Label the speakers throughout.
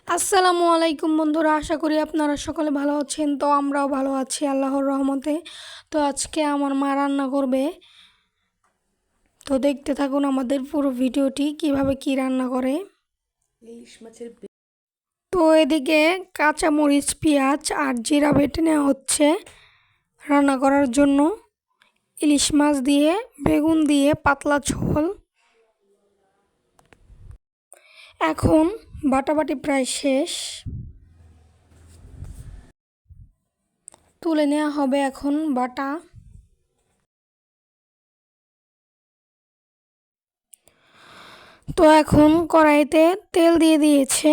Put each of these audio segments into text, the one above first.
Speaker 1: আসসালামু আলাইকুম বন্ধুরা, আশা করি আপনারা সকলে ভালো আছেন। তো আমরাও ভালো আছি আল্লাহর রহমতে। তো আজকে আমার মা রান্না করবে, তো দেখতে থাকুন আমাদের পুরো ভিডিওটি কিভাবে কি রান্না করে।
Speaker 2: ইলিশ মাছের
Speaker 1: তো এদিকে কাঁচামরিচ, পেঁয়াজ আর জিরা বেটে নেওয়া হচ্ছে রান্না করার জন্য। ইলিশ মাছ দিয়ে বেগুন দিয়ে পাতলা ঝোল। এখন বাটাবাটি প্রায় শেষ, তুলে নেওয়া হবে এখন বাটা। তো এখন কড়াইতে তেল দিয়ে দিয়েছে,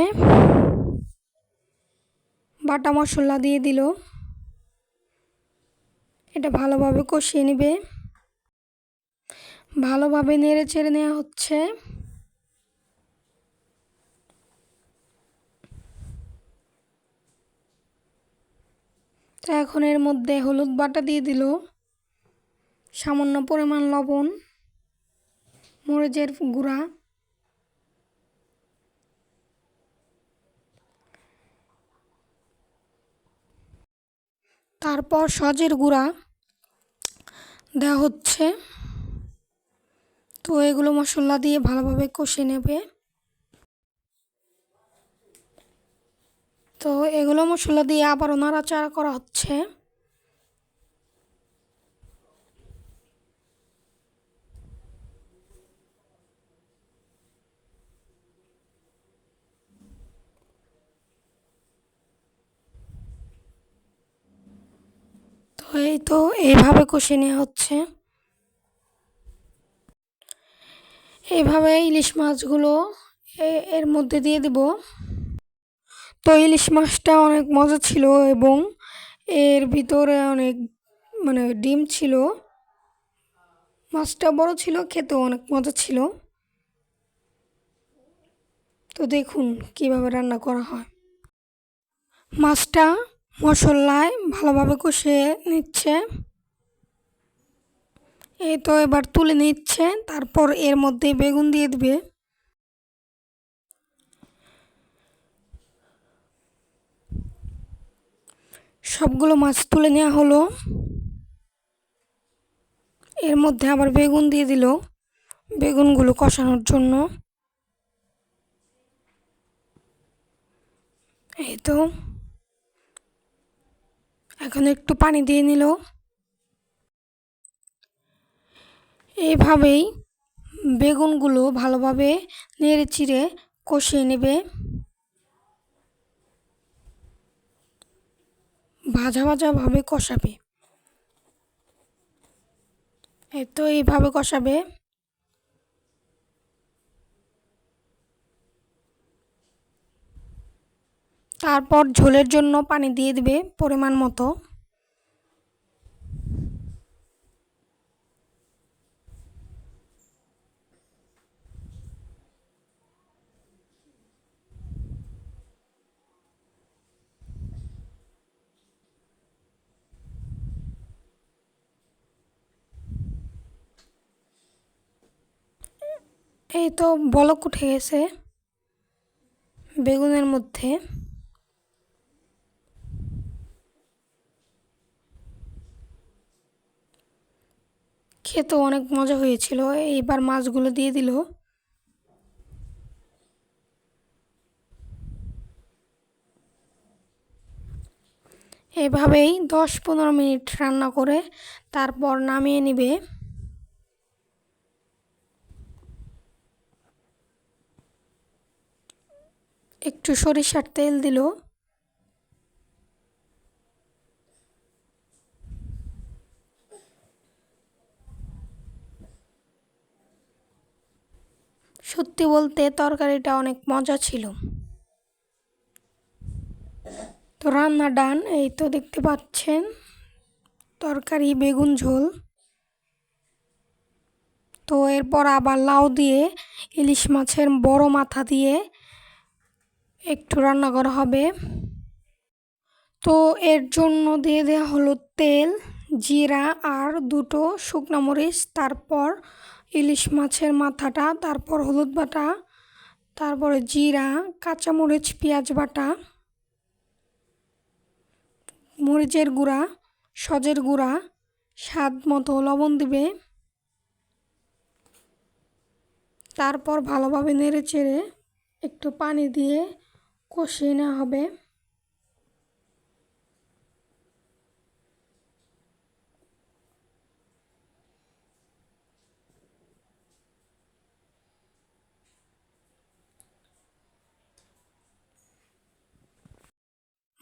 Speaker 1: বাটা মশলা দিয়ে দিল, এটা ভালোভাবে কষিয়ে নেবে। ভালোভাবে নেড়ে চেড়ে নেওয়া হচ্ছে। তো এখন এর মধ্যে হলুদ বাটা দিয়ে দিল, সামান্য পরিমাণ লবণ, মরিচের গুঁড়া, তারপর সজের গুঁড়া দেওয়া হচ্ছে। তো এগুলো মশলা দিয়ে ভালোভাবে কষিয়ে নেবে। তো এগুলো মশলা দিয়ে আবারও নাড়াচাড়া করা হচ্ছে। তো এইভাবে কষিয়ে নেওয়া হচ্ছে। এইভাবে ইলিশ মাছগুলো এর মধ্যে দিয়ে দিব। তো ইলিশ মাছটা অনেক মজা ছিল এবং এর ভিতরে অনেক ডিম ছিল। মাছটা বড় ছিল, খেতেও অনেক মজা ছিল। তো দেখুন কিভাবে রান্না করা হয়। মাছটা মশলায় ভালোভাবে কষিয়ে নিচ্ছে। এই তো এবার তুলে নিচ্ছে, তারপর এর মধ্যে বেগুন দিয়ে দিবে। সবগুলো মাছ তুলে নেওয়া হলো। এর মধ্যে আবার বেগুন দিয়ে দিল বেগুনগুলো কষানোর জন্য। এই তো এখন একটু পানি দিয়ে নিল। এইভাবেই বেগুনগুলো ভালোভাবে নেড়ে চিড়ে কষিয়ে নেবে। ভাজা ভাজা ভাবে কষাবে। এই তো এইভাবে কষাবে। তারপর ঝোলের জন্য পানি দিয়ে দিবে পরিমাণ মতো। এই তো বলক উঠে গেছে বেগুনের মধ্যে। খেতেও অনেক মজা হয়েছিল। এইবার মাছগুলো দিয়ে দিল। এভাবেই 10-15 মিনিট রান্না করে তারপর নামিয়ে নিবে। একটু সরিষার তেল দিল। সত্যি বলতে তরকারিটা অনেক মজা ছিল। তো রান্না ডান, এই তো দেখতে পাচ্ছেন তরকারি বেগুন ঝোল। তো এরপর আবার লাউ দিয়ে ইলিশ মাছের বড় মাথা দিয়ে একটু রান্না করা হবে। তো এর জন্য দিয়ে দেওয়া হলো তেল, জিরা আর 2টো শুকনো মরিচ, তারপর ইলিশ মাছের মাথাটা, তারপর হলুদ বাটা, তারপরে জিরা, কাঁচামরিচ, পেঁয়াজ বাটা, মরিচের গুঁড়া, সজের গুঁড়া, স্বাদ মতো লবণ দিবে। তারপর ভালোভাবে নেড়ে চেড়ে একটু পানি দিয়ে কষিয়ে নেওয়া হবে।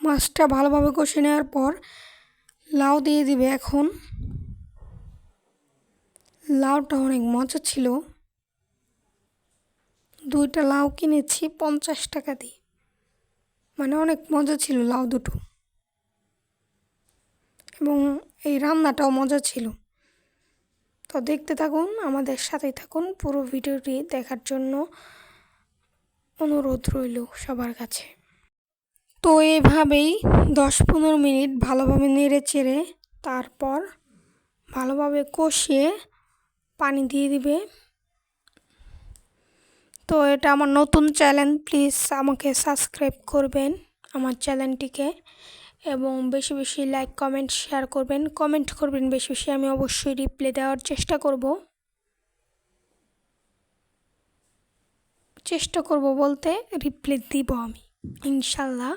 Speaker 1: মাছটা ভালোভাবে কষিয়ে নেওয়ার পর লাউ দিয়ে দিবে। এখন লাউটা অনেক মজা ছিল, 2টা লাউ কিনেছি 50 টাকা দিয়ে, মানে অনেক মজা ছিল লাউ দুটো, এবং এই রান্নাটাও মজা ছিল। তো দেখতে থাকুন, আমাদের সাথেই থাকুন, পুরো ভিডিওটি দেখার জন্য অনুরোধ রইল সবার কাছে। তো এভাবেই 10-15 মিনিট ভালোভাবে নেড়ে চেড়ে তারপর ভালোভাবে কষিয়ে পানি দিয়ে দিবে। তো এটা আমার নতুন চ্যানেল, প্লিজ আমাকে সাবস্ক্রাইব করবেন আমার চ্যানেলটিকে, এবং বেশি বেশি লাইক, কমেন্ট, শেয়ার করবেন, কমেন্ট করবেন বেশি বেশি, আমি অবশ্যই রিপ্লাই দেওয়ার চেষ্টা করব বলতে রিপ্লাই দিব আমি ইনশাল্লাহ।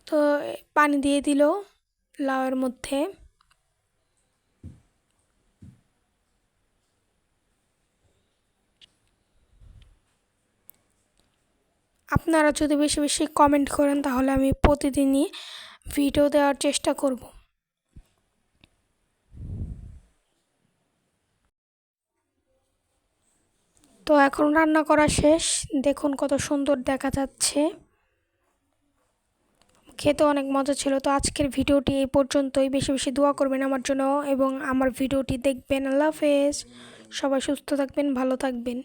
Speaker 1: তো পানি দিয়ে দিল লাউয়ের মধ্যে। আপনারা যদি বেশি বেশি কমেন্ট করেন তাহলে আমি প্রতিদিনই ভিডিও দেওয়ার চেষ্টা করব। তো এখন রান্না করা শেষ, দেখুন কত সুন্দর দেখা যাচ্ছে, খেতে অনেক মজা ছিল। তো আজকের ভিডিওটি এই পর্যন্তই, বেশি বেশি দোয়া করবেন আমার জন্য এবং আমার ভিডিওটি দেখবেন। আল্লাহ হাফেজ, সবাই সুস্থ থাকবেন, ভালো থাকবেন।